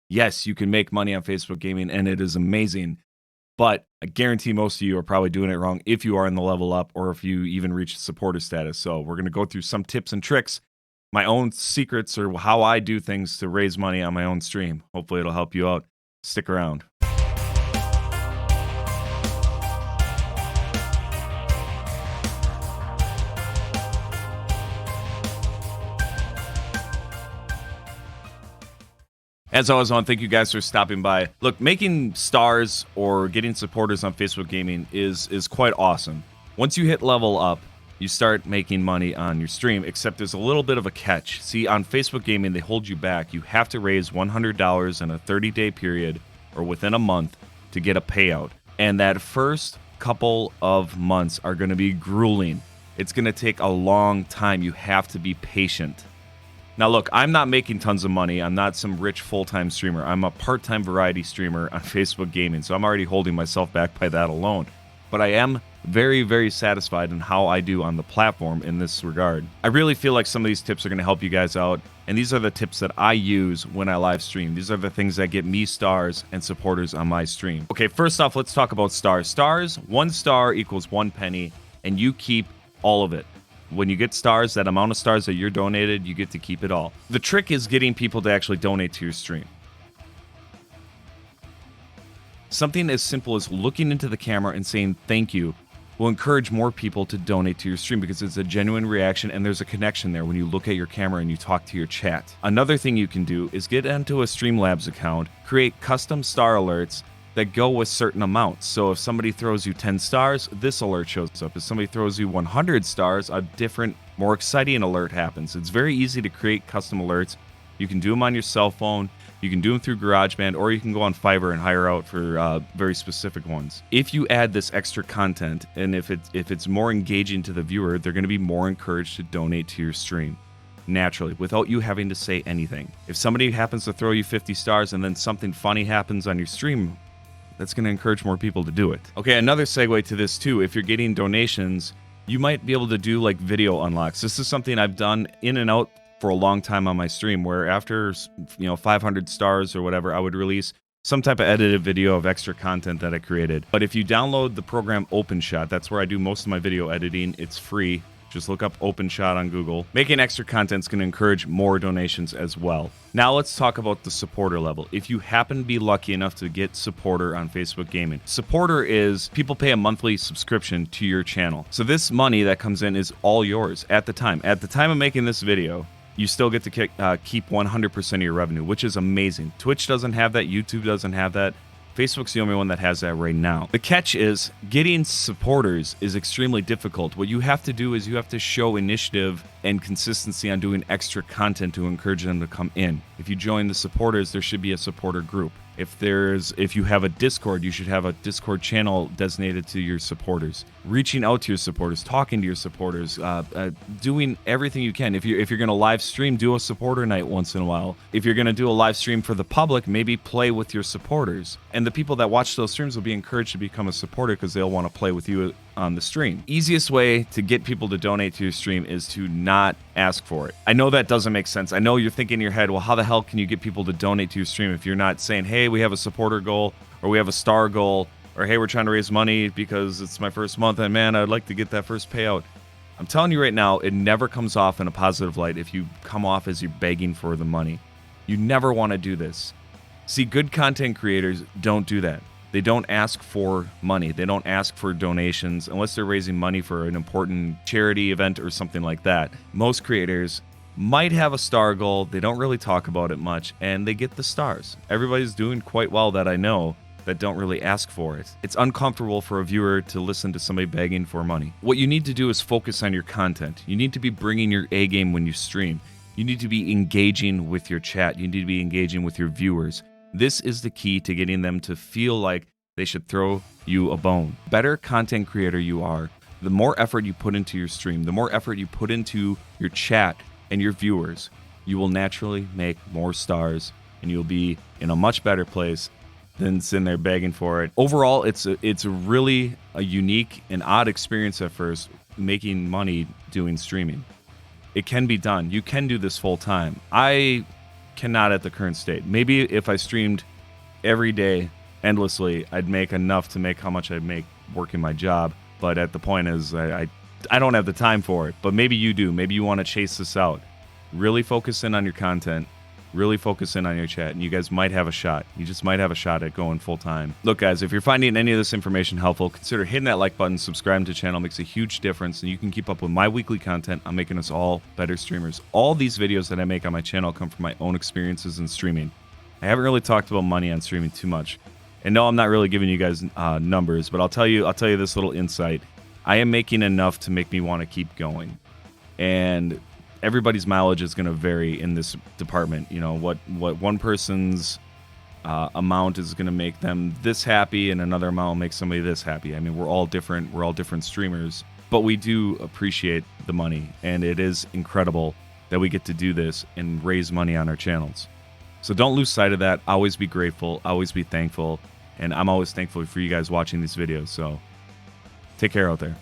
Yes, you can make money on Facebook gaming, and it is amazing. But I guarantee most of you are probably doing it wrong if you are in the level up or if you even reach supporter status. So we're going to go through some tips and tricks, my own secrets, or how I do things to raise money on my own stream. Hopefully it'll help you out. Stick around. As always, I want to thank you guys for stopping by. Look, making stars or getting supporters on Facebook Gaming is quite awesome. Once you hit level up, you start making money on your stream, except there's a little bit of a catch. See, on Facebook Gaming, they hold you back. You have to raise $100 in a 30-day period or within a month to get a payout. And that first couple of months are going to be grueling. It's going to take a long time. You have to be patient. Now, look, I'm not making tons of money. I'm not some rich full-time streamer. I'm a part-time variety streamer on Facebook Gaming, so I'm already holding myself back by that alone. But I am very, very satisfied in how I do on the platform in this regard. I really feel like some of these tips are going to help you guys out, and these are the tips that I use when I live stream. These are the things that get me stars and supporters on my stream. Okay, first off, let's talk about stars. Stars, 1 star equals 1 penny, and you keep all of it. When you get stars, that amount of stars that you're donated, you get to keep it all. The trick is getting people to actually donate to your stream. Something as simple as looking into the camera and saying thank you will encourage more people to donate to your stream because it's a genuine reaction and there's a connection there when you look at your camera and you talk to your chat. Another thing you can do is get into a Streamlabs account, create custom star alerts that go with certain amounts. So if somebody throws you 10 stars, this alert shows up. If somebody throws you 100 stars, a different, more exciting alert happens. It's very easy to create custom alerts. You can do them on your cell phone, you can do them through GarageBand, or you can go on Fiverr and hire out for very specific ones. If you add this extra content, and if it's more engaging to the viewer, they're gonna be more encouraged to donate to your stream naturally, without you having to say anything. If somebody happens to throw you 50 stars and then something funny happens on your stream, that's going to encourage more people to do it. Okay, another segue to this too, if you're getting donations, you might be able to do like video unlocks. This is something I've done in and out for a long time on my stream, where after 500 stars or whatever, I would release some type of edited video of extra content that I created. But if you download the program OpenShot, that's where I do most of my video editing. It's free. Just look up OpenShot on Google. Making extra content is going to encourage more donations as well. Now let's talk about the supporter level. If you happen to be lucky enough to get supporter on Facebook Gaming, supporter is people pay a monthly subscription to your channel. So this money that comes in is all yours at the time. At the time of making this video, you still get to keep 100% of your revenue, which is amazing. Twitch doesn't have that. YouTube doesn't have that. Facebook's the only one that has that right now. The catch is getting supporters is extremely difficult. What you have to do is you have to show initiative and consistency on doing extra content to encourage them to come in. If you join the supporters, there should be a supporter group. If you have a Discord, you should have a Discord channel designated to your supporters. Reaching out to your supporters, talking to your supporters, doing everything you can. If you're going to live stream, do a supporter night once in a while. If you're going to do a live stream for the public, maybe play with your supporters. And the people that watch those streams will be encouraged to become a supporter because they'll want to play with you on the stream. Easiest way to get people to donate to your stream is to not ask for it. I know that doesn't make sense. I know you're thinking in your head, well, how the hell can you get people to donate to your stream if you're not saying, hey, we have a supporter goal, or we have a star goal, or hey, we're trying to raise money because it's my first month and man, I'd like to get that first payout. I'm telling you right now, it never comes off in a positive light if you come off as you're begging for the money. You never want to do this. See, good content creators don't do that. They don't ask for money. They don't ask for donations unless they're raising money for an important charity event or something like that. Most creators might have a star goal. They don't really talk about it much, and they get the stars. Everybody's doing quite well that I know that don't really ask for it. It's uncomfortable for a viewer to listen to somebody begging for money. What you need to do is focus on your content. You need to be bringing your A game when you stream. You need to be engaging with your chat. You need to be engaging with your viewers. This is the key to getting them to feel like they should throw you a bone. Better content creator you are, the more effort you put into your stream, the more effort you put into your chat and your viewers, you will naturally make more stars and you'll be in a much better place than sitting there begging for it. Overall, it's really a unique and odd experience at first, making money doing streaming. It can be done. You can do this full time. I cannot at the current state. Maybe if I streamed every day endlessly, I'd make enough to make how much I make working my job. But at the point is, I don't have the time for it. But maybe you do. Maybe you want to chase this out. Really focus in on your content. Really focus in on your chat, and you guys might have a shot. You just might have a shot at going full time. Look, guys, if you're finding any of this information helpful, consider hitting that like button, subscribing to the channel. It makes a huge difference, and you can keep up with my weekly content on making us all better streamers. All these videos that I make on my channel come from my own experiences in streaming. I haven't really talked about money on streaming too much. And no, I'm not really giving you guys numbers, but I'll tell you this little insight. I am making enough to make me want to keep going. And everybody's mileage is going to vary in this department. You know, what one person's amount is going to make them this happy, and another amount will make somebody this happy. I mean, we're all different. We're all different streamers, but we do appreciate the money, and it is incredible that we get to do this and raise money on our channels. So don't lose sight of that. Always be grateful. Always be thankful. And I'm always thankful for you guys watching these videos. So take care out there.